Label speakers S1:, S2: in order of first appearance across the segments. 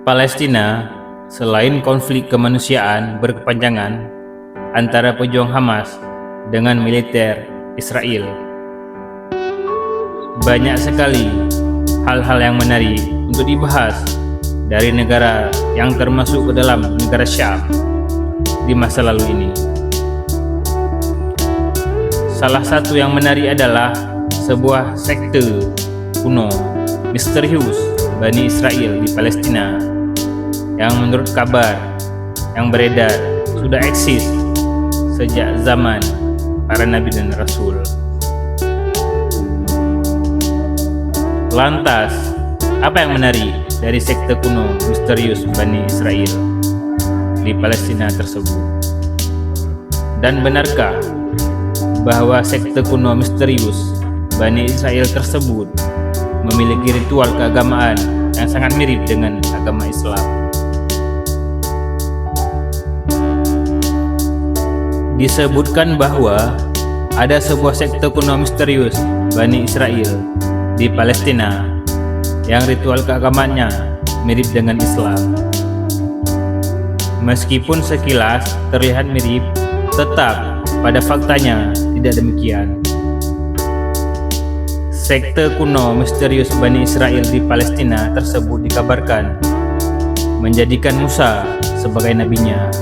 S1: Palestina, selain konflik kemanusiaan berkepanjangan antara pejuang Hamas dengan militer Israel, banyak sekali hal-hal yang menarik untuk dibahas dari negara yang termasuk ke dalam negara Syam di masa lalu ini. Salah satu yang menarik adalah sebuah sekte kuno misterius Bani Israel di Palestina yang menurut kabar yang beredar sudah eksis sejak zaman para nabi dan rasul. Lantas, apa yang menarik dari sekte kuno misterius Bani Israel di Palestina tersebut? Dan benarkah bahwa sekte kuno misterius Bani Israel tersebut memiliki ritual keagamaan yang sangat mirip dengan agama Islam? Disebutkan bahwa ada sebuah sekte kuno misterius Bani Israel di Palestina yang ritual keagamaannya mirip dengan Islam. Meskipun sekilas terlihat mirip, tetap pada faktanya tidak demikian. Sekte kuno misterius Bani Israel di Palestina tersebut dikabarkan menjadikan Musa sebagai nabinya,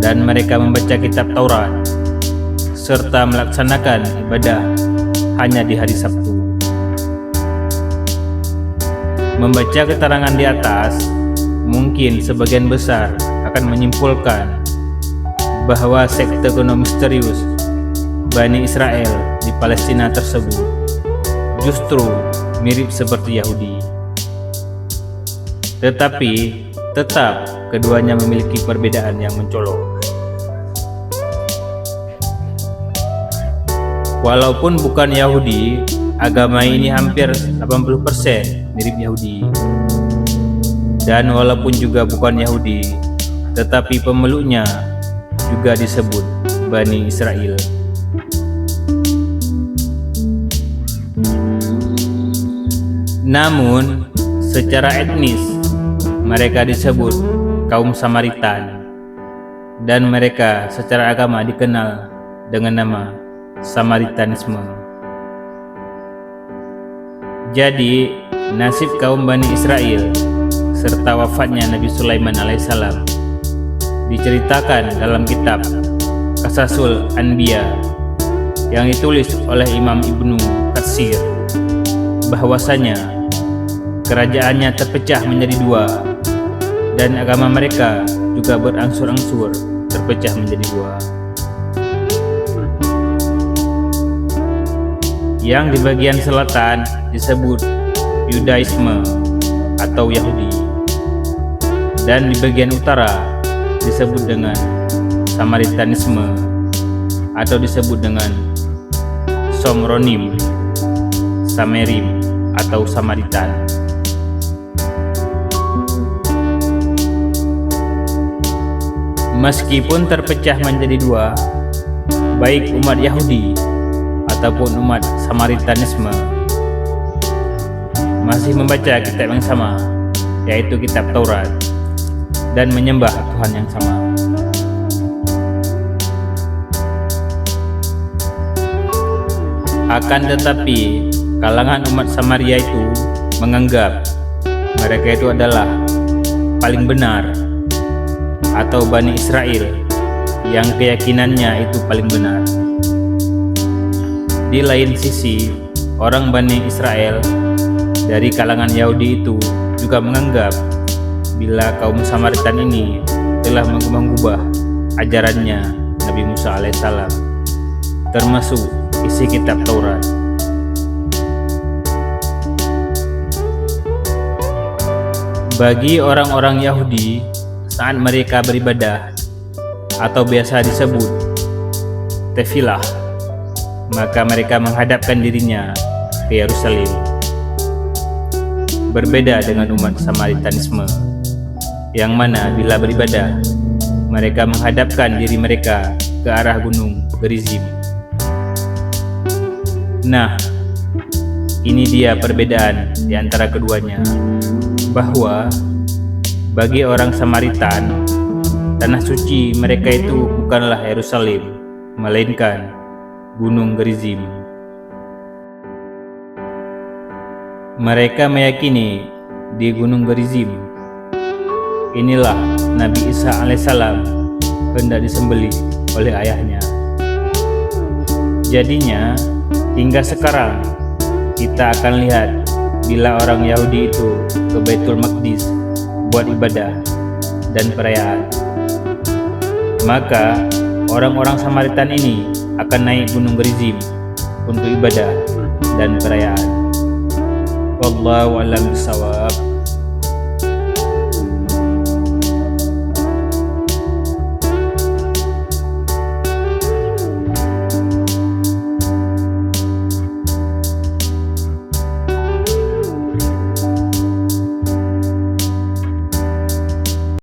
S1: dan mereka membaca kitab Taurat serta melaksanakan ibadah hanya di hari Sabtu. Membaca keterangan di atas, mungkin sebagian besar akan menyimpulkan bahwa sekte kuno misterius Bani Israel di Palestina tersebut justru mirip seperti Yahudi. Tetapi tetap keduanya memiliki perbedaan yang mencolok. Walaupun bukan Yahudi, agama ini hampir 80% mirip Yahudi. Dan walaupun juga bukan Yahudi, tetapi pemeluknya juga disebut Bani Israel. Namun, secara etnis mereka disebut kaum Samaritan, dan mereka secara agama dikenal dengan nama Samaritanisme. Jadi, nasib kaum Bani Israel serta wafatnya Nabi Sulaiman alaihissalam diceritakan dalam kitab Qasasul Anbiya yang ditulis oleh Imam Ibnu Katsir, bahwasanya kerajaannya terpecah menjadi dua, dan agama mereka juga berangsur-angsur terpecah menjadi dua. Yang di bagian selatan disebut Yudaisme atau Yahudi, dan di bagian utara disebut dengan Samaritanisme atau disebut dengan Somronim, Samerim atau Samaritan. Meskipun terpecah menjadi dua, baik umat Yahudi ataupun umat Samaritanisme masih membaca kitab yang sama, yaitu kitab Taurat, dan menyembah Tuhan yang sama. Akan tetapi, kalangan umat Samaria itu menganggap mereka itu adalah paling benar, atau Bani Israel yang keyakinannya itu paling benar. Di lain sisi, orang Bani Israel dari kalangan Yahudi itu juga menganggap bila kaum Samaritan ini telah mengubah ajarannya Nabi Musa alaihissalam, termasuk isi kitab Taurat. Bagi orang-orang Yahudi, saat mereka beribadah atau biasa disebut tefilah, maka mereka menghadapkan dirinya ke Yerusalem. Berbeda dengan umat Samaritanisme, yang mana bila beribadah mereka menghadapkan diri mereka ke arah gunung Gerizim. Nah, ini dia perbedaan di antara keduanya, bahwa Bagi orang Samaritan, tanah suci mereka itu bukanlah Yerusalem, melainkan Gunung Gerizim. Mereka meyakini di Gunung Gerizim inilah Nabi Isa alaihissalam hendak disembelih oleh ayahnya. Jadinya hingga sekarang kita akan lihat bila orang Yahudi itu ke Baitul Maqdis buat ibadah dan perayaan, maka orang-orang Samaritan ini akan naik Gunung Gerizim untuk ibadah dan perayaan. Wallahu a'lam bishawab.